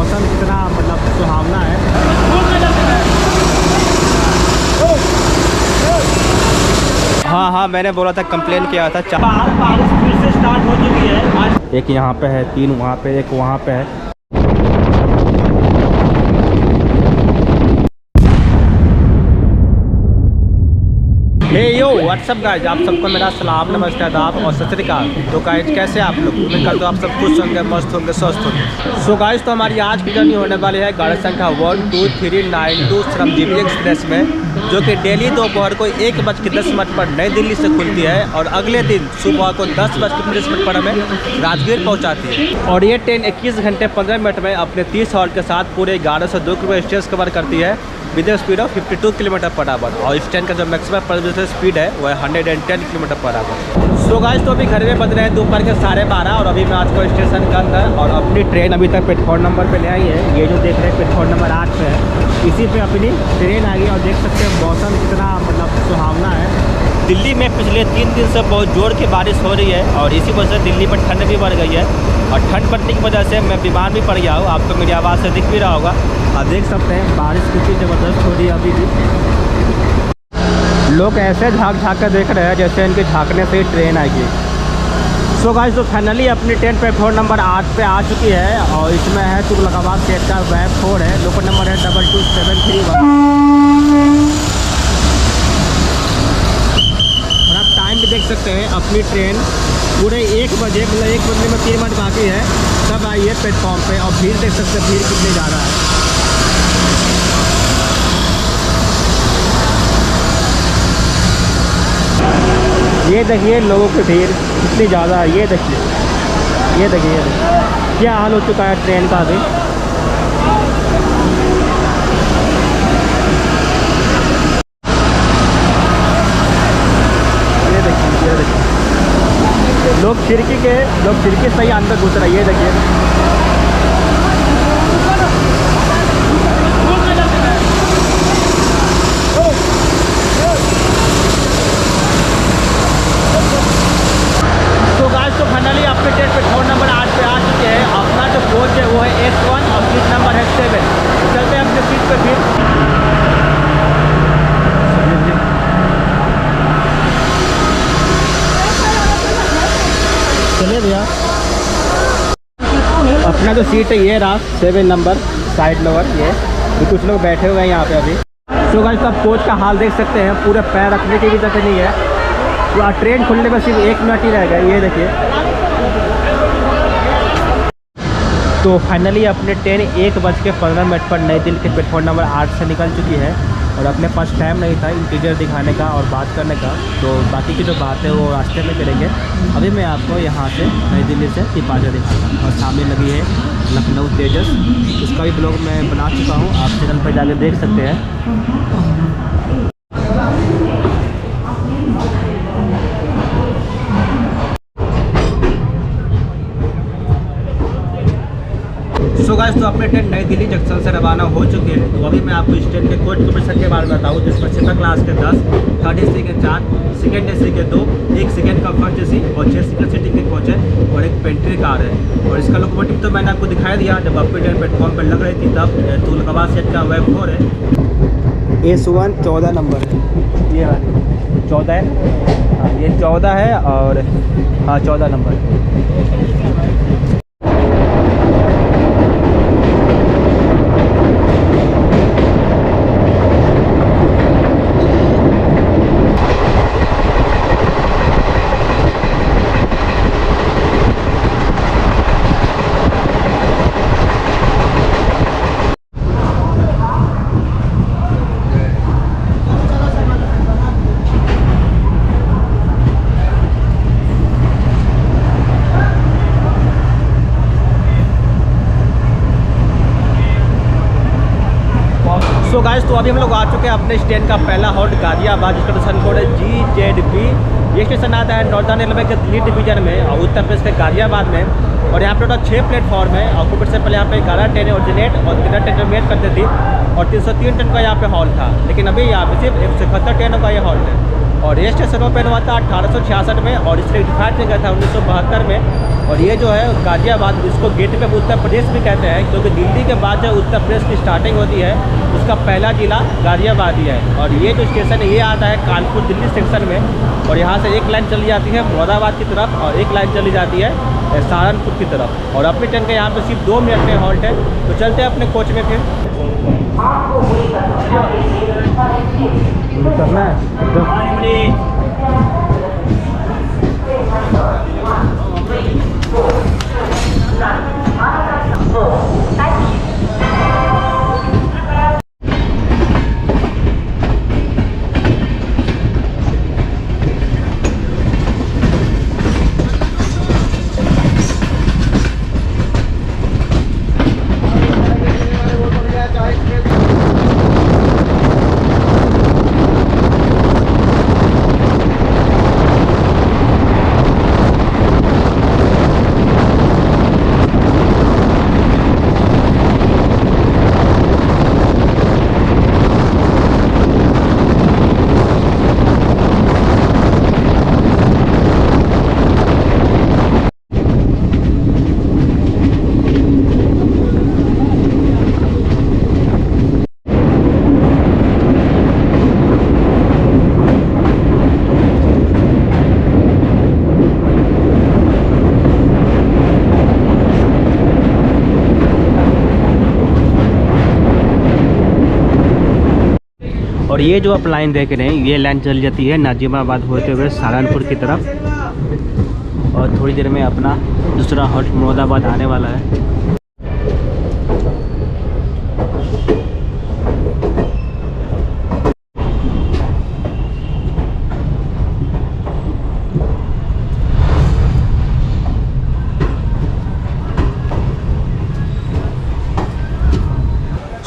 मौसम कितना मतलब सुहावना है। हाँ, मैंने बोला था, कंप्लेन किया था। बारिश फिर से स्टार्ट हो चुकी है। एक यहाँ पे है, 3 वहाँ पे, एक वहाँ पे है। हे यो व्हाट्सअप गाइज, आप सबको मेरा सलाम, नमस्ते, आदाब और सत श्री अकाल। तो गाइज कैसे आप लोग, उम्मीद करता हूँ आप सब खुश होंगे, मस्त होंगे, स्वस्थ होंगे। सो गाइज तो हमारी आज की जर्नी होने वाली है गाड़ी संख्या 1239 श्रमजीवी एक्सप्रेस में, जो कि डेली दोपहर को 1:10 पर नई दिल्ली से खुलती है और अगले दिन सुबह को 10:20 पर हमें राजगीर पहुँचाती है। और ये ट्रेन 21 घंटे 15 मिनट में अपने 30 हॉल्ट के साथ पूरे 11 से 2 किलोमीटर स्टेज कवर करती है with speed of 52 kilometre per hour. और इस ट्रेन का जो मैक्सिमम परमिशन स्पीड है वो है 110 kilometre per hour. So guys तो अभी घर में बज रहे हैं दोपहर के 12:30 और अभी मैं आज को स्टेशन का अंदर, और अपनी ट्रेन अभी तक प्लेटफॉर्म नंबर पे ले आई है। ये जो देख रहे हैं प्लेटफॉर्म नंबर 8 पे है, इसी पे अपनी ट्रेन आ गई। और देख सकते हैं मौसम कितना मतलब सुहावना है। दिल्ली में पिछले 3 दिन से बहुत जोर की बारिश हो रही है और इसी वजह से दिल्ली में ठंड भी बढ़ गई है। और ठंड बढ़ने की वजह से मैं बीमार भी पड़ गया हूँ, आपको मेरी आवाज़ से दिख भी रहा होगा। आप देख सकते हैं बारिश कितनी ज़बरदस्त हो रही है अभी भी। लोग ऐसे झाँक कर देख रहे हैं जैसे इनके झाँकने से ही ट्रेन आएगी। सो गाइस तो फाइनली अपनी ट्रेन प्लेटफॉर्म नंबर 8 पे आ चुकी है और इसमें है तुगलकाबाद स्टेट का वैब 4 है। लोकल नंबर है 22731। और आप टाइम भी देख सकते हैं, अपनी ट्रेन पूरे 1 बजे, मतलब 1 बजने में 3 मिनट बाकी है, तब आई है प्लेटफॉर्म पे। और भीड़ देख सकते हैं, भीड़ कितनी ज़्यादा है। ये देखिए लोगों की भीड़ कितनी ज़्यादा है। ये देखिए, ये देखिए क्या हाल हो चुका है ट्रेन का अभी। ये देखिए लोग खिड़की से ही अंदर घुस रहे हैं। ये देखिए तो फाइनली अपने ट्रेन प्लेटफॉर्म नंबर 8 पे आ चुके हैं। अपना जो कोच है वो है S1 और सीट नंबर है 7। चलते हैं अपने सीट पे फिर। चलिए भैया, अपना जो सीट है ये रहा 7 नंबर साइड लोअर। ये कुछ लोग बैठे हुए हैं यहाँ पे अभी। तो गाइस तो आप कोच का हाल देख सकते हैं, पूरे पैर रखने की भी जगह नहीं है। तो ट्रेन खुलने में सिर्फ 1 मिनट ही रह गया। ये देखिए, तो फाइनली अपने ट्रेन 1:15 पर नई दिल्ली के प्लेटफॉर्म नंबर 8 से निकल चुकी है। और अपने पास टाइम नहीं था इंटीरियर दिखाने का और बात करने का, तो बाकी की जो बात है वो रास्ते में करेंगे। अभी मैं आपको यहाँ से नई दिल्ली से डिपार्चर दिखाऊंगा। और सामने लगी है लखनऊ तेजस, उसका भी ब्लॉग मैं बना चुका हूँ, आप चैनल पर जाकर देख सकते हैं। सो गाइस तो अपने ट्रेन नई दिल्ली जंक्शन से रवाना हो चुके हैं। तो अभी मैं आपको इस ट्रेन के कोच कमीशन के बारे में बताऊँ, जिसमें स्लीपर क्लास के 10, थर्ड AC के 4, सेकेंड AC के 2, एक सेकेंड कम्फर्ट AC और 6 सिंगल सीटिंग के कोच है और एक पेंट्री कार है। और इसका लोकोमोटिव तो मैंने आपको दिखाई दिया जब अपनी ट्रेन प्लेटफॉर्म पर लग रही थी, तब तुगलकाबाद सेट का वेब 4 है। S1 14 नंबर है, ये 14 है। हाँ ये 14 है और हाँ 14 नंबर। सो गाइस तो अभी हम लोग आ चुके हैं अपने ट्रेन का पहला हॉल्ट गाजियाबाद, जिसका स्टेशन कोड है GZB। ये स्टेशन आता है नॉर्दर्न रेलवे के दिल्ली डिवीजन में और उत्तर प्रदेश के गाजियाबाद में। और यहाँ पे टोटल 6 प्लेटफॉर्म है और कोविड से पहले यहाँ पे 11 ट्रेनें ऑरिजिनेट और 13 ट्रेनें मेट करती थी और 303 ट्रेन का यहाँ पे हॉल्ट था। लेकिन अभी यहाँ पे सिर्फ 171 ट्रेनों का ये हॉल्ट है। और ये स्टेशन ओपन हुआ था 1866 में और इसलिए इतिहास में गया था 1972 में। और ये जो है गाजियाबाद, इसको गेटवे ऑफ उत्तर प्रदेश भी कहते हैं, क्योंकि दिल्ली के बाद जो उत्तर प्रदेश की स्टार्टिंग होती है उसका पहला जिला गाजियाबाद ही है। और ये जो स्टेशन है ये आता है कानपुर दिल्ली सेक्शन में, और यहाँ से एक लाइन चली जाती है मुरादाबाद की तरफ और एक लाइन चली जाती है सहारनपुर की तरफ। और अपनी ट्रेन का यहाँ पे सिर्फ 2 मिनट में हॉल्ट है। तो चलते हैं अपने कोच में फिर। करना है और ये जो आप लाइन देख रहे हैं ये लाइन चल जाती है नाजिमाबाद होते हुए सहारनपुर की तरफ। और थोड़ी देर में अपना दूसरा हॉल्ट मुरादाबाद आने वाला है।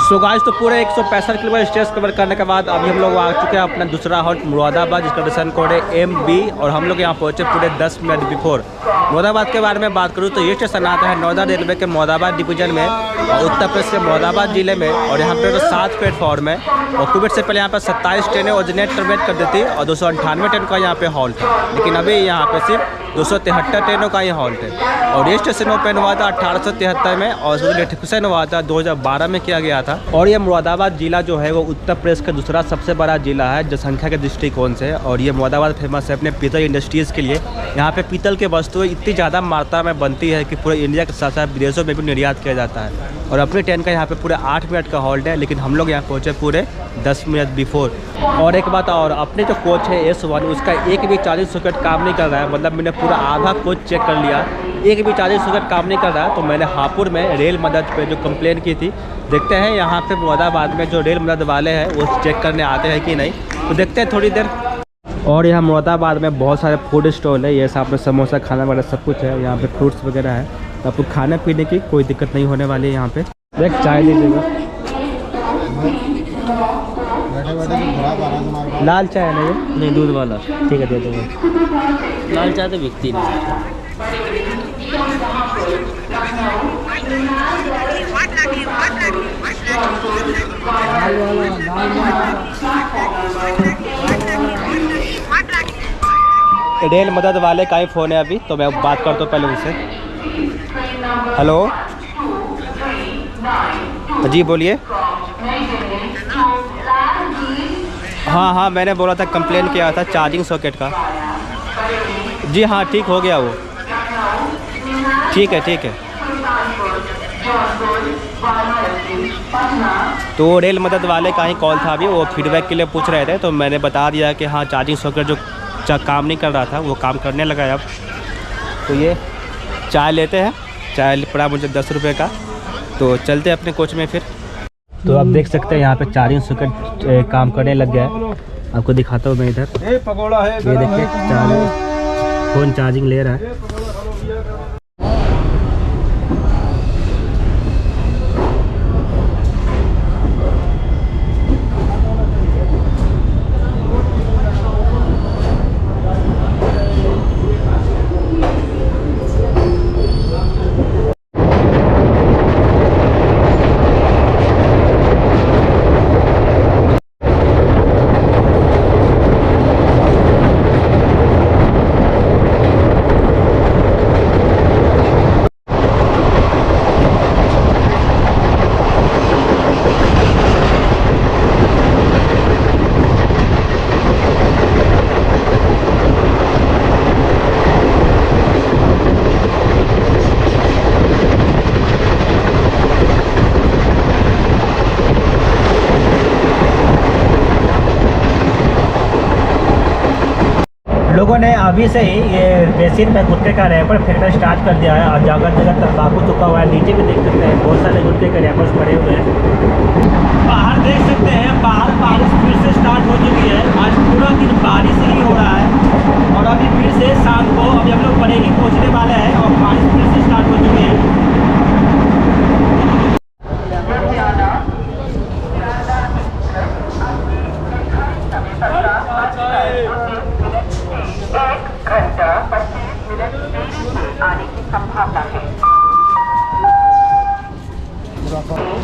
सो गाइस, तो पूरे 165 किलोमीटर स्टेज कवर करने के बाद अभी हम लोग आ चुके हैं अपना दूसरा हॉल्ट मुरादाबाद, जिसका स्टेशन कोड है MB। और हम लोग यहाँ पहुँचे पूरे 10 मिनट बिफोर। मुरादाबाद के बारे में बात करूँ तो ये स्टेशन आता है नॉर्दर्न रेलवे के मुरादाबाद डिवीजन में और उत्तर प्रदेश के मुरादाबाद जिले में। और यहाँ पे 7 प्लेटफॉर्म है और कोविड से पहले यहाँ पर 27 ट्रेनें ऑर्डिनेट टर्मिनेट कर देती और 298 ट्रेन का यहाँ पे हॉल्ट है। लेकिन अभी यहाँ पे सिर्फ 273 ट्रेनों का ये हॉल्ट है। और ये स्टेशन ओपन हुआ था 1873 में और इसका इलेक्ट्रिफिकेशन हुआ था 2012 में किया गया था। और ये मुरादाबाद जिला जो है वो उत्तर प्रदेश का दूसरा सबसे बड़ा जिला है जनसंख्या के दृष्टिकोण से। और ये मुरादाबाद फेमस है अपने पीतल इंडस्ट्रीज़ के लिए। यहाँ पे पीतल के वस्तुएं इतनी ज़्यादा मात्रा में बनती है कि पूरे इंडिया के साथ साथ विदेशों में भी निर्यात किया जाता है। और अपनी ट्रेन का यहाँ पे पूरे 8 मिनट का हॉल्ट है, लेकिन हम लोग यहाँ पहुँचे पूरे 10 मिनट बिफोर। और एक बात और, अपने जो कोच है S1 उसका एक भी 40 सॉकेट काम नहीं कर रहा है। मतलब मैंने पूरा आधा कोच चेक कर लिया, एक भी 40 सॉकेट काम नहीं कर रहा है। तो मैंने हापुड़ में रेल मदद पे जो कंप्लेन की थी, देखते हैं यहाँ पे मुरादाबाद में जो रेल मदद वाले हैं वो चेक करने आते हैं कि नहीं, तो देखते हैं थोड़ी देर। और यहाँ मुरादाबाद में बहुत सारे फूड स्टॉल है, ये सामने समोसा खाना वगैरह सब कुछ है। यहाँ पे फ्रूट्स वगैरह है, तो आपको खाने पीने की कोई दिक्कत नहीं होने वाली है। यहाँ पे देख चाय लीजिएगा, लाल चाय है ना? नहीं, दूध वाला। ठीक है, दे दो। लाल चाय तो बिकती नहीं। रेल मदद वाले का ही फ़ोन है अभी, तो मैं बात करता हूँ पहले उनसे। हेलो जी, बोलिए। हाँ, मैंने बोला था, कंप्लेन किया था चार्जिंग सॉकेट का। जी हाँ, ठीक हो गया वो। ठीक है। तो रेल मदद वाले का ही कॉल था अभी, वो फीडबैक के लिए पूछ रहे थे। तो मैंने बता दिया कि हाँ, चार्जिंग सॉकेट जो काम नहीं कर रहा था वो काम करने लगा है अब। तो ये चाय लेते हैं, चाय पड़ा मुझे 10 रुपये का। तो चलते हैं अपने कोच में फिर। तो आप देख सकते हैं यहाँ पे चार्जिंग सॉकेट काम करने लग गया है। आपको दिखाता हूँ मैं इधर, ये देखिए फ़ोन चार्जिंग ले रहा है। लोगों ने अभी से ही ये बेसिन में गुटखे का रैपर फेंकना स्टार्ट कर दिया है और जगह जगह तंबाकू चुका हुआ है। नीचे भी देख सकते हैं बहुत सारे गुटखे के रैपर्स पड़े हुए हैं। बाहर देख सकते हैं, बाहर बारिश फिर से स्टार्ट हो चुकी है। आज पूरा दिन बारिश ही हो रहा है और अभी फिर से शाम को अभी हम लोग बरेली पहुँचने वाले हैं और बारिश फिर से स्टार्ट हो चुकी है।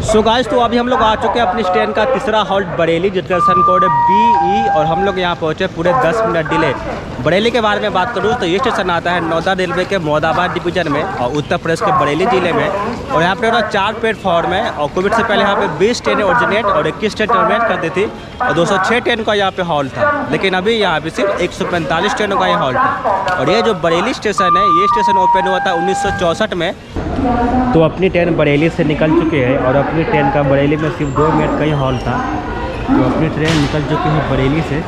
सो गाइस, तो अभी हम लोग आ चुके हैं अपनी ट्रेन का तीसरा हॉल्ट बरेली, जिसका स्टेशन कोड है BE और हम लोग यहाँ पहुँचे पूरे 10 मिनट डिले। बरेली के बारे में बात करूँ तो ये स्टेशन आता है नौदा रेलवे के मोदाबाद डिवीजन में और उत्तर प्रदेश के बरेली जिले में। और यहाँ पे 4 प्लेटफॉर्म है और कोविड से पहले यहाँ पे 20 ट्रेनें ओरिजिनेट और 21 ट्रेन टर्मिनेट करती थी और 206 ट्रेन का यहाँ पे हॉल्ट था। लेकिन अभी यहाँ पे सिर्फ 145 ट्रेनों का ये हॉल्ट है। और ये जो बरेली स्टेशन है, ये स्टेशन ओपन हुआ था 1964 में। तो अपनी ट्रेन बरेली से निकल चुकी है और अपनी ट्रेन का बरेली में सिर्फ 2 मिनट का ही हॉल्ट था। तो अपनी ट्रेन निकल चुकी है बरेली से।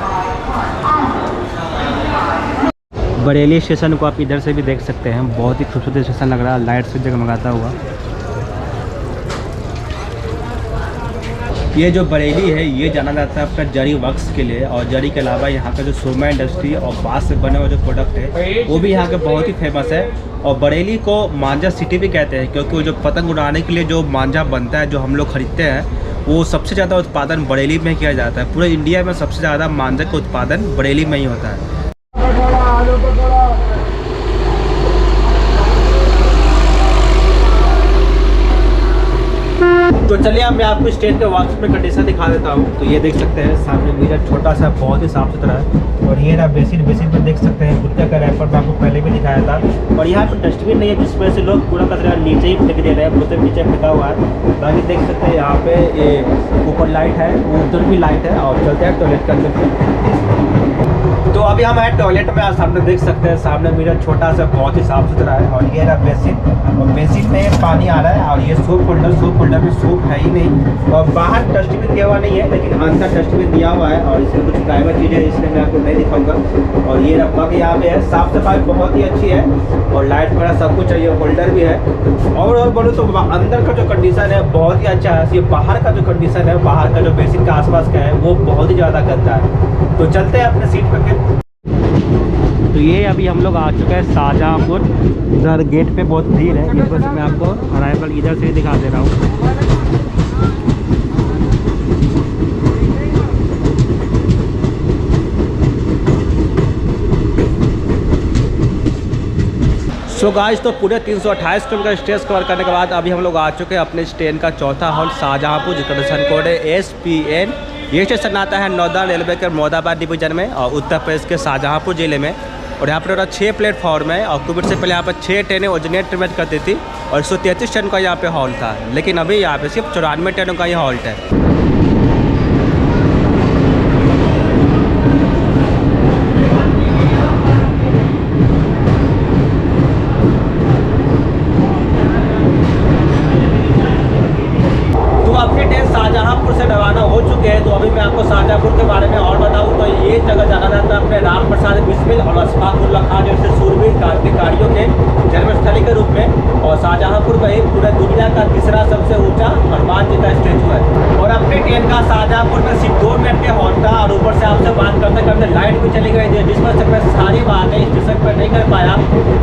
बरेली स्टेशन को आप इधर से भी देख सकते हैं, बहुत ही खूबसूरत स्टेशन लग रहा है, लाइट से जगमगाता हुआ। ये जो बरेली है ये जाना जाता है अपना जरी वर्क्स के लिए और जरी के अलावा यहाँ का जो सोमा इंडस्ट्री और बांस से बने हुए जो प्रोडक्ट है वो भी यहाँ के बहुत ही फेमस है। और बरेली को मांझा सिटी भी कहते हैं क्योंकि वो जो पतंग उड़ाने के लिए जो मांझा बनता है जो हम लोग खरीदते हैं वो सबसे ज़्यादा उत्पादन बरेली में किया जाता है। पूरे इंडिया में सबसे ज़्यादा मांझा का उत्पादन बरेली में ही होता है। तो चलिए अब मैं आपको स्टेज के वर्कशॉप में कंडीशन दिखा देता हूँ। तो ये देख सकते हैं सामने मिरर छोटा सा बहुत ही साफ सुथरा है और ये ना बेसिन पर देख सकते हैं गुटखा का रैपर मैं आपको पहले भी दिखाया था। और यहाँ पर डस्टबिन नहीं है जिस वजह से लोग कूड़ा कचरा नीचे ही फेंक दे रहे हैं, बहुत नीचे फेंका हुआ है। बाकी देख सकते हैं यहाँ पे ये ऊपर लाइट है, उधर भी लाइट है। और चलते हैं टॉयलेट के अंदर। तो अभी हम आए टॉयलेट में, आप सामने देख सकते हैं सामने मिरर छोटा सा बहुत ही साफ सुथरा है। और ये रहा बेसिन और बेसिन में पानी आ रहा है और ये सोप होल्डर में सोप है ही नहीं। और बाहर डस्टबिन दिया हुआ नहीं है लेकिन अंदर डस्टबिन दिया हुआ है और इसमें कुछ प्राइवेट चीज़ें इसलिए मैं आपको नहीं दिखाऊंगा। और ये रखा कि यहाँ पे है, साफ सफाई बहुत ही अच्छी है और लाइट वगैरह सब कुछ चाहिए, होल्डर भी है। और बोलूँ तो अंदर का जो कंडीशन है बहुत ही अच्छा है। ये बाहर का जो कंडीशन है, बाहर का जो बेसिन का आसपास का है वो बहुत ही ज़्यादा गंदा है। तो चलते हैं अपने सीट पर फिर। तो ये अभी हम लोग आ चुके हैं शाहजहाँपुर। इधर गेट पे बहुत भीड़ है, इस वजह से मैं आपको अराइवल इधर से दिखा दे रहा हूँ। सो गाइस, तो पूरे 328 किलोमीटर स्टेज कवर करने के बाद अभी हम लोग आ चुके हैं अपने ट्रेन का चौथा हॉल्ट शाहजहाँपुर, जिसका स्टेशन कोड है SPN। ये स्टेशन आता है नौदा रेलवे के मोदाबाद डिवीजन में और उत्तर प्रदेश के शाहजहाँपुर जिले में। और यहाँ पर 6 प्लेटफॉर्म है और कोविड से पहले यहाँ पर 6 ट्रेनें ओरिजिनेट टर्मिनेट करती थी और 133 ट्रेन का यहाँ पे हॉल्ट था। लेकिन अभी यहाँ पे सिर्फ 94 ट्रेनों का ही हॉल्ट है। तो अभी मैं आपको शाहजहाँपुर के बारे में और बताऊं तो ये जगह जाना जाता है अपने राम प्रसाद बिस्मिल और अशफाकुल्लाह खान जैसे सूरवीर क्रांतिकारियों के जन्मस्थली के रूप में। और शाहजहाँपुर में ही पूरे दुनिया का तीसरा सबसे ऊंचा हनुमान जी का स्टेचू है। और अपने ट्रेन का शाहजहाँपुर में सिर्फ 2 मिनट के हॉल्ट था और ऊपर से आपसे बात करते करते लाइट भी चली गई थी, जिस वजह से मैं सारी बातें स्टेशन पर नहीं कर पाया।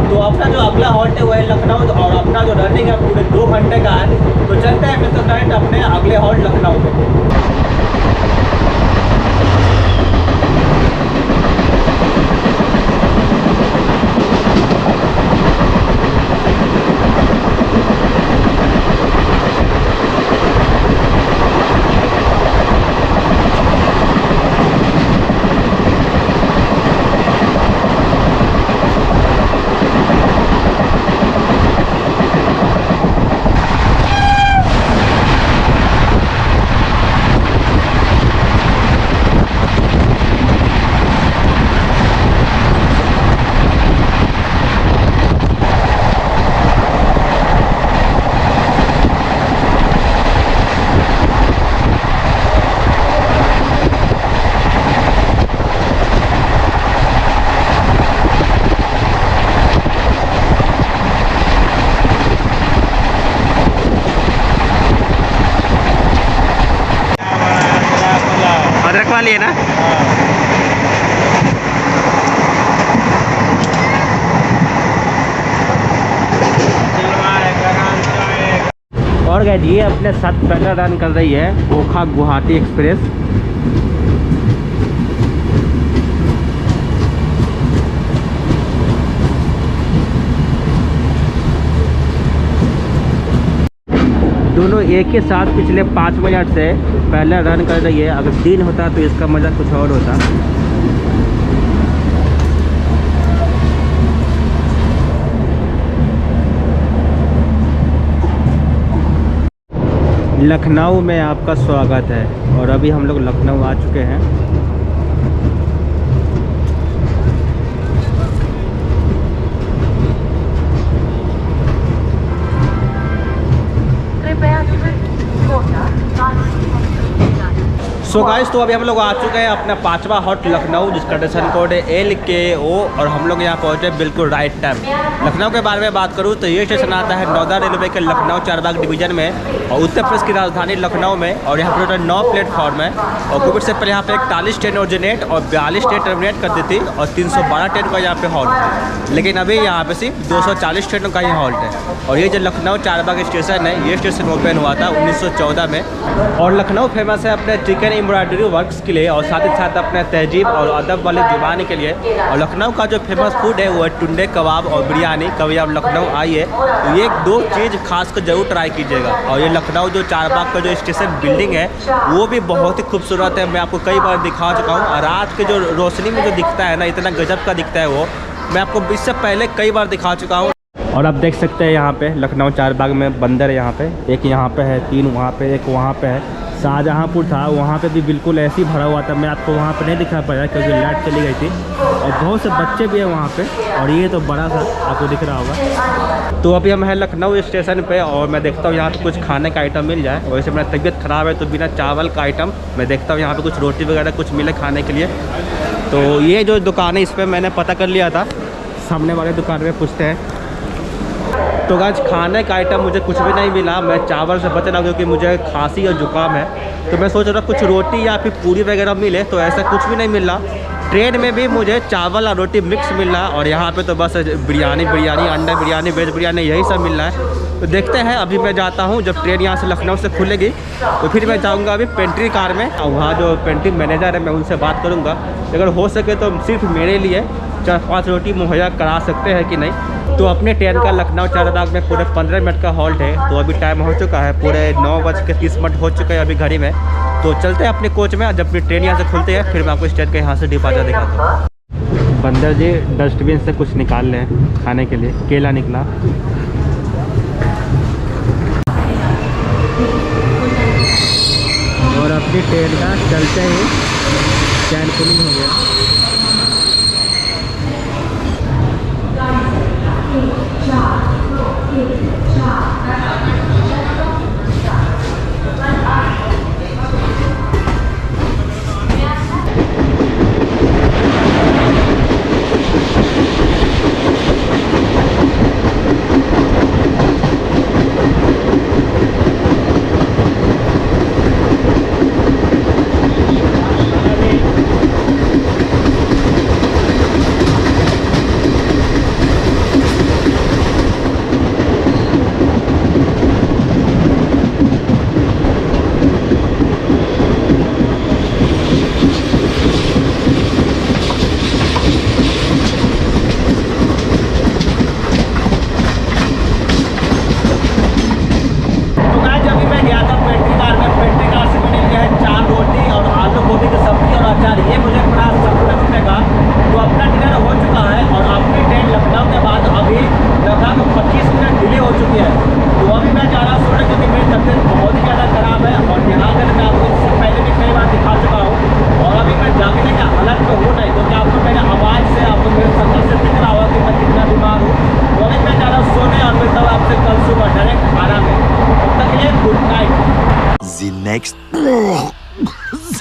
तो अपना जो अगला हॉल्ट है वो है लखनऊ और अपना जो रनिंग है पूरे 2 घंटे का है। तो चलते हैं मिलते डायरेक्ट अपने अगले हॉल्ट लखनऊ में। ट्रक वाली है ना। और गाइस ये अपने साथ पहला रन कर रही है ओखा गुवाहाटी एक्सप्रेस। दोनों एक ही साथ पिछले 5 मिनट से पहला रन कर रही है। अगर दिन होता तो इसका मज़ा कुछ और होता। लखनऊ में आपका स्वागत है। और अभी हम लोग लखनऊ आ चुके हैं। सो गाइस तो अभी हम लोग आ चुके हैं अपना 5वां हॉट लखनऊ, जिसका स्टेशन कोड है LKO। और हम लोग यहाँ पहुँचे बिल्कुल राइट टाइम। लखनऊ के बारे में बात करूँ तो ये स्टेशन आता है नौदा रेलवे के लखनऊ चारबाग डिवीजन में और उत्तर प्रदेश की राजधानी लखनऊ में। और यहाँ पर टोटल 9 प्लेटफॉर्म है। और कोविड से पहले यहाँ पे 41 ट्रेन ओरिजिनेट और 42 ट्रेन टर्मिनेट करती थी और 312 ट्रेन का यहाँ पे हॉल्ट है। लेकिन अभी यहाँ पे सिर्फ 240 ट्रेनों का ही हॉल्ट है। और ये जो लखनऊ चारबाग स्टेशन है, ये स्टेशन ओपन हुआ था 1914 में। और लखनऊ फेमस है अपने चिकन एम्ब्रॉयडरी वर्क्स के लिए और साथ ही साथ अपने तहजीब और अदब वाली जुबानी के लिए। और लखनऊ का जो फेमस फूड है वो है टुंडे कबाब और बिरयानी। कभी आप लखनऊ आइए तो ये 2 चीज़ खास कर जरूर ट्राई कीजिएगा। और ये लखनऊ जो चारबाग का जो स्टेशन बिल्डिंग है वो भी बहुत ही खूबसूरत है। मैं आपको कई बार दिखा चुका हूँ। और रात के जो रोशनी में जो दिखता है ना, इतना गजब का दिखता है वो। मैं आपको इससे पहले कई बार दिखा चुका हूँ। और आप देख सकते हैं यहाँ पे लखनऊ चारबाग में बंदर है। यहाँ पे एक यहाँ पे है, 3 वहाँ पे, एक वहाँ पे है। शाहजहाँपुर था, वहाँ पे भी बिल्कुल ऐसे ही भरा हुआ था। मैं आपको वहाँ पे नहीं दिखा पाया क्योंकि लाइट चली गई थी। और बहुत से बच्चे भी हैं वहाँ पे। और ये तो बड़ा सा आपको दिख रहा होगा। तो अभी हम हैं लखनऊ स्टेशन पे और मैं देखता हूँ यहाँ पे कुछ खाने का आइटम मिल जाए। और वैसे मेरा तबीयत ख़राब है तो बिना चावल का आइटम मैं देखता हूँ यहाँ पर कुछ रोटी वगैरह कुछ मिले खाने के लिए। तो ये जो दुकान है इस पर मैंने पता कर लिया था। सामने वाले दुकान में पूछते हैं। तो गाइस खाने का आइटम मुझे कुछ भी नहीं मिला। मैं चावल से बच रहा क्योंकि मुझे खांसी और जुकाम है। तो मैं सोच रहा कुछ रोटी या फिर पूरी वगैरह मिले, तो ऐसा कुछ भी नहीं मिल रहा। ट्रेन में भी मुझे चावल और रोटी मिक्स मिल रहा है। और यहाँ पे तो बस बिरयानी अंडा बिरयानी, वेज बिरयानी यही सब मिल रहा है। तो देखते हैं, अभी मैं जाता हूँ। जब ट्रेन यहाँ से लखनऊ से खुलेगी तो फिर मैं जाऊँगा अभी पेंट्री कार में। और वहाँ जो पेंट्री मैनेजर है मैं उनसे बात करूँगा। अगर हो सके तो सिर्फ मेरे लिए 4-5 रोटी मुहैया करा सकते हैं कि नहीं। तो अपने ट्रेन का लखनऊ चारबाग में पूरे 15 मिनट का हॉल्ट है। तो अभी टाइम हो चुका है, पूरे 9:30 हो चुके हैं अभी घड़ी में। तो चलते हैं अपने कोच में। जब अपनी ट्रेन यहाँ से खुलती है फिर मैं आपको स्टेशन के यहाँ से डिपार्चर दिखाता हूँ। बंदर जी डस्टबिन से कुछ निकाल लें खाने के लिए। केला निकला। और अपनी ट्रेन का चलते ही चैन पुलिंग हो गया।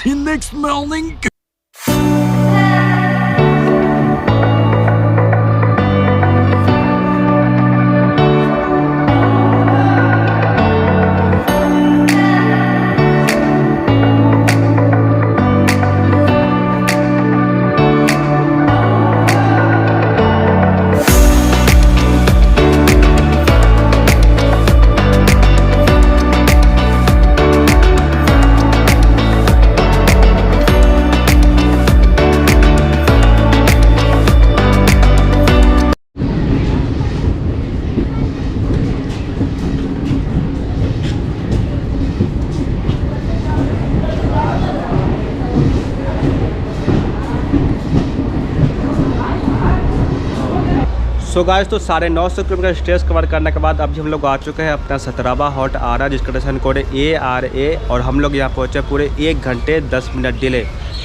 The next morning. So guys तो 950 किलोमीटर स्ट्रेस कवर करने के बाद अभी हम लोग आ चुके हैं अपना 17वां हॉट आरा, जिसका स्टेशन कोड है ARA। और हम लोग यहाँ पहुँचे पूरे 1 घंटे 10 मिनट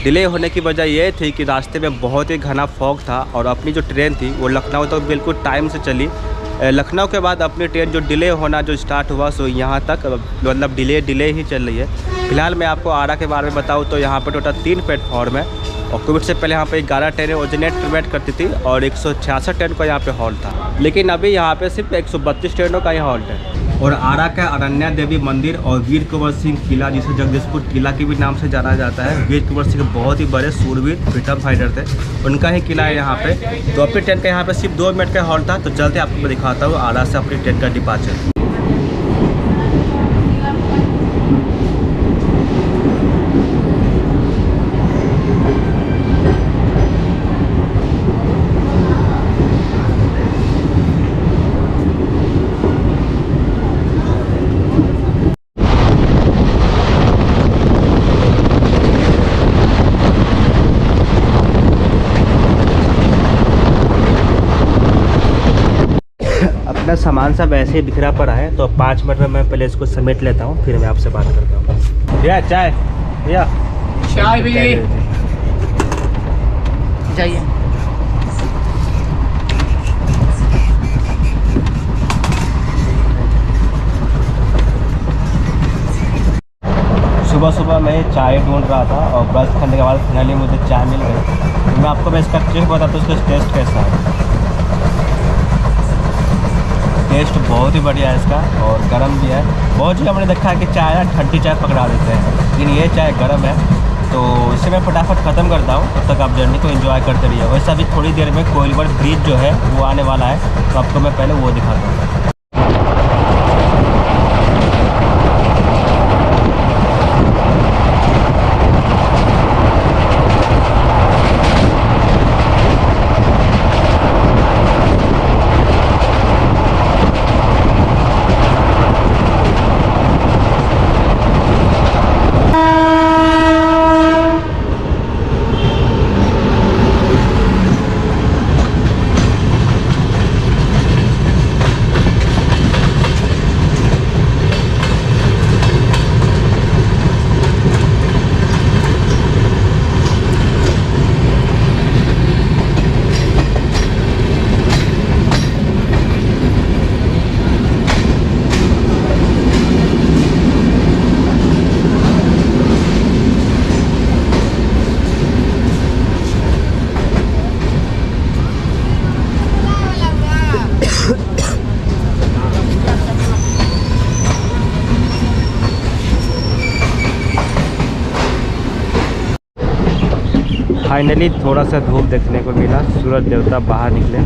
डिले होने की वजह ये थी कि रास्ते में बहुत ही घना फॉग था और अपनी जो ट्रेन थी वो लखनऊ तो बिल्कुल टाइम से चली। लखनऊ के बाद अपनी ट्रेन जो डिले होना जो स्टार्ट हुआ सो यहाँ तक मतलब डिले ही चल रही है। फिलहाल मैं आपको आरा के बारे में बताऊँ तो यहाँ पर टोटल 3 प्लेटफॉर्म है और कोविड से पहले यहाँ पे 11 ट्रेनें ओरिजिनेट करती थी और 166 ट्रेन का यहाँ पे हॉल्ट था, लेकिन अभी यहाँ पे सिर्फ 132 ट्रेनों का ही हॉल्ट है। और आरा का अरण्या देवी मंदिर और वीर कुंवर सिंह किला, जिसे जगदीशपुर किला के भी नाम से जाना जाता है। वीर कुंवर सिंह बहुत ही बड़े सूरवीर फ्रीडम फाइटर थे, उनका ही किला है यहाँ पे। तो अपनी ट्रेन का यहाँ पे सिर्फ 2 मिनट का हॉल्ट था। तो चलते आपको मैं दिखाता हूँ आरा से अपनी ट्रेन का डिपार्चर। अपना सामान सब ऐसे ही बिखरा पड़ा है, तो 5 मिनट में मैं पहले इसको समेट लेता हूँ, फिर मैं आपसे बात करता हूँ। भैया चाय, भैया चाय भी जाइए। सुबह मैं चाय ढूंढ रहा था और ब्रश करने के बाद फाइनली मुझे चाय मिल गई। तो मैं आपको मैं इसका टेस्ट बताता हूँ, इसका टेस्ट कैसा है। टेस्ट बहुत ही बढ़िया है इसका और गर्म भी है। बहुत जगह मैंने देखा है कि चाय ठंडी चाय पकड़ा देते हैं, लेकिन ये चाय गर्म है। तो इसे मैं फटाफट ख़त्म करता हूँ, तब तक आप जर्नी को एंजॉय करते रहिए। वैसे अभी थोड़ी देर में कोइलवर ब्रिज जो है वो आने वाला है, तो आपको मैं पहले वो दिखाता हूँ। फाइनली थोड़ा सा धूप देखने को मिला, सूरज देवता बाहर निकले।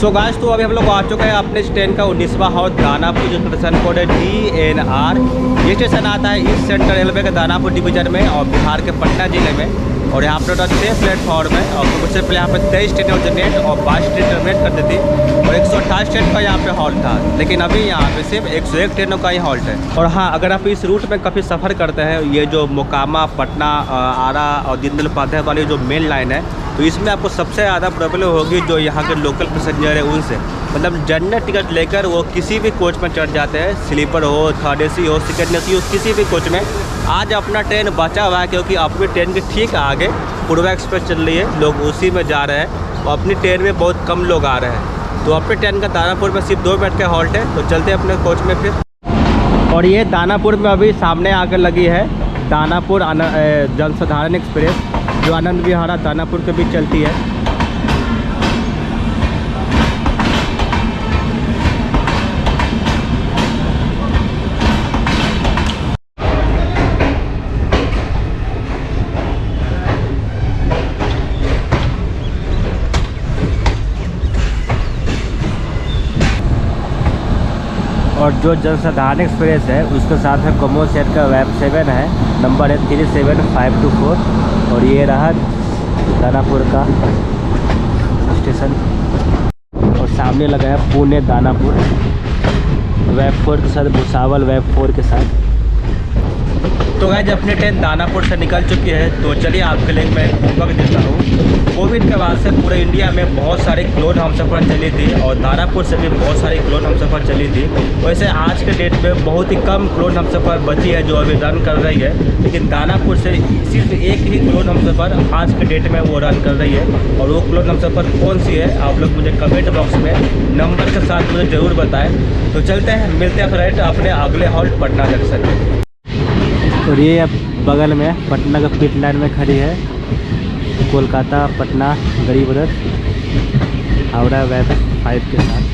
सो गाइस तो अभी हम लोग आ चुके हैं अपने ट्रेन का 19वां हॉल्ट दानापुर, जो स्टेशन कोड है DNR। ये स्टेशन आता है ईस्ट सेंट्रल रेलवे के दानापुर डिवीजन में और बिहार के पटना जिले में। और यहाँ पर टोटल 6 प्लेटफॉर्म है और उससे पहले यहाँ पर 23 ट्रेन ओरिजिनेट और 22 ट्रेन टर्मिनेट करती थी और 128 ट्रेन का यहाँ पे हॉल्ट था, लेकिन अभी यहाँ पे सिर्फ 101 ट्रेनों का ही हॉल्ट है। और हाँ, अगर आप इस रूट में कभी सफ़र करते हैं, ये जो मोकामा, पटना, आरा और दीनदयाल उपाध्याय वाली जो मेन लाइन है, तो इसमें आपको सबसे ज़्यादा प्रॉब्लम होगी जो यहाँ के लोकल पैसेंजर है उनसे। मतलब जनरल टिकट लेकर वो किसी भी कोच में चढ़ जाते हैं, स्लीपर हो, 3rd AC हो, 2nd AC हो, किसी भी कोच में। आज अपना ट्रेन बचा हुआ है क्योंकि अपनी ट्रेन के ठीक आगे पूर्वा एक्सप्रेस चल रही है, लोग उसी में जा रहे हैं और अपनी ट्रेन में बहुत कम लोग आ रहे हैं। तो अपनी ट्रेन का दानापुर में सिर्फ 2 मिनट का हॉल्ट है, तो चलते हैं अपने कोच में फिर। और ये दानापुर में अभी सामने आकर लगी है दानापुर जनसाधारण एक्सप्रेस, जो आनंद विहारा दानापुर के बीच चलती है। और जो जनसाधारण एक्सप्रेस है उसके साथ है कॉमो सेट का वेब 7 है, नंबर है 37524। और ये रहा दानापुर का स्टेशन और सामने लगा है पुणे दानापुर वेब 4 के साथ, भुसावल वेब 4 के साथ। तो गाइस अपनी ट्रेन दानापुर से निकल चुकी है, तो चलिए आपके लिए मैं होमवर्क देता हूँ। कोविड के बाद से पूरे इंडिया में बहुत सारे क्लोन हमसफ़र चली थी और दानापुर से भी बहुत सारी क्लोन हमसफ़र चली थी। वैसे आज के डेट में बहुत ही कम क्लोन हमसफ़र बची है जो अभी रन कर रही है, लेकिन दानापुर से सिर्फ एक ही क्लोन हमसफ़र आज के डेट में वो रन कर रही है। और वो क्लोन हमसफ़र कौन सी है आप लोग मुझे कमेंट बॉक्स में नंबर के साथ मुझे ज़रूर बताएँ। तो चलते हैं, मिलते हैं फ्रेंड अपने अगले हॉल्ट पटना जंक्शन में। और ये बगल में पटना का पिट लाइन में खड़ी है कोलकाता पटना गरीब रथ हावड़ा वेब 5 के साथ।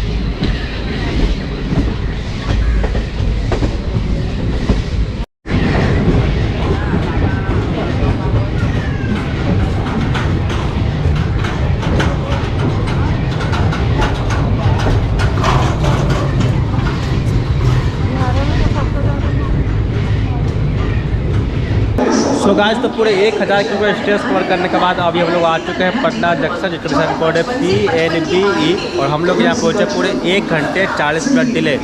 तो गाइस तो पूरे 1000 किलोमीटर स्टेज कवर करने के बाद अभी हम लोग आ चुके हैं पटना जंक्शन, जिसका स्टेशन कोड है PNBE। और हम लोग यहाँ पहुँचे पूरे 1 घंटे 40 मिनट डिले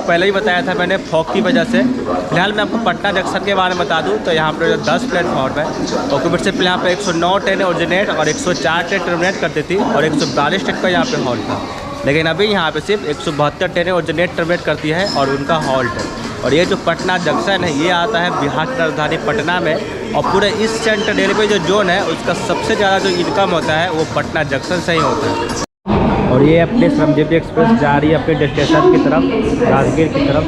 पहले ही बताया था मैंने, फॉग की वजह से। फिलहाल मैं आपको पटना जंक्शन के बारे में बता दूँ तो यहाँ पर 10 प्लेटफॉर्म है और कोविड से पहले यहाँ पर 109 ट्रेन ओरिजिनेट और 104 ट्रेन टर्मिनेट करती थी और 142 ट्रेन का यहाँ पे हॉल्ट था। लेकिन अभी यहाँ पे सिर्फ 172 ट्रेनें ओरिजिनेट टर्मिनेट करती है और उनका हॉल्ट है। और ये जो पटना जंक्शन है ये आता है बिहार की राजधानी पटना में, और पूरे इस सेंट्रल रेलवे जो जोन है उसका सबसे ज़्यादा जो इनकम होता है वो पटना जंक्शन से ही होता है। और ये अपने श्रमजीवी एक्सप्रेस जा रही है अपने डेस्टिनेशन की तरफ, राजगीर की तरफ।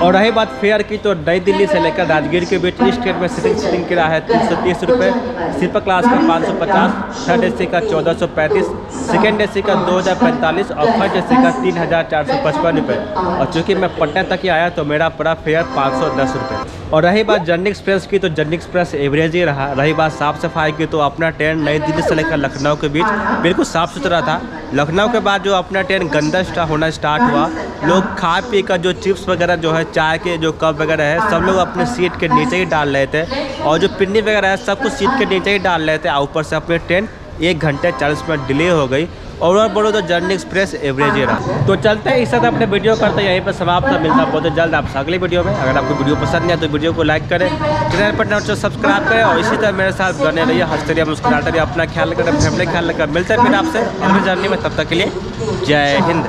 और रही बात फेयर की तो नई दिल्ली से लेकर राजगीर के बीच इस ट्रेन में सीटिंग किराया है 330 रुपये, स्लीपर क्लास का 550, थर्ड AC का 1435, सेकेंड AC का 2045 और फर्स्ट AC का 3455 रुपये। और चूँकि मैं पटना तक ही आया तो मेरा पड़ा फेयर 510 रुपये। और रही बात जर्नी एक्सप्रेस की तो जर्नी एक्सप्रेस एवरेज ही रहा। रही बात साफ़ सफाई की तो अपना ट्रेन नई दिल्ली से लेकर लखनऊ के बीच बिल्कुल साफ़ सुथरा था। लखनऊ के बाद जो अपना ट्रेन गंदा होना स्टार्ट हुआ, लोग खा पी कर जो चिप्स वगैरह जो है चाय के जो कप वगैरह है सब लोग अपने सीट के नीचे ही डाल रहे थे और जो पिन्नी वगैरह है सब कुछ सीट के नीचे ही डाल रहे थे। ऊपर से अपनी ट्रेन 1 घंटे 40 मिनट डिले हो गई। और बोलो तो जर्नी एक्सप्रेस एवरेज ही रहा। तो चलते हैं इस साथ अपने वीडियो करते हैं यहीं पर समाप्त। मिलता है बहुत जल्द आपसे अगली वीडियो में। अगर आपको वीडियो पसंद है तो वीडियो को लाइक करें, चैनल पर नए सब्सक्राइब करें और इसी तरह मेरे साथ बने रहिए, हंसते रहिए, मुस्कुराते रहिए, अपना ख्याल करें, फैमिली ख्याल रखें। मिलते हैं फिर आपसे अगली जर्नी में, तब तक के लिए जय हिंद।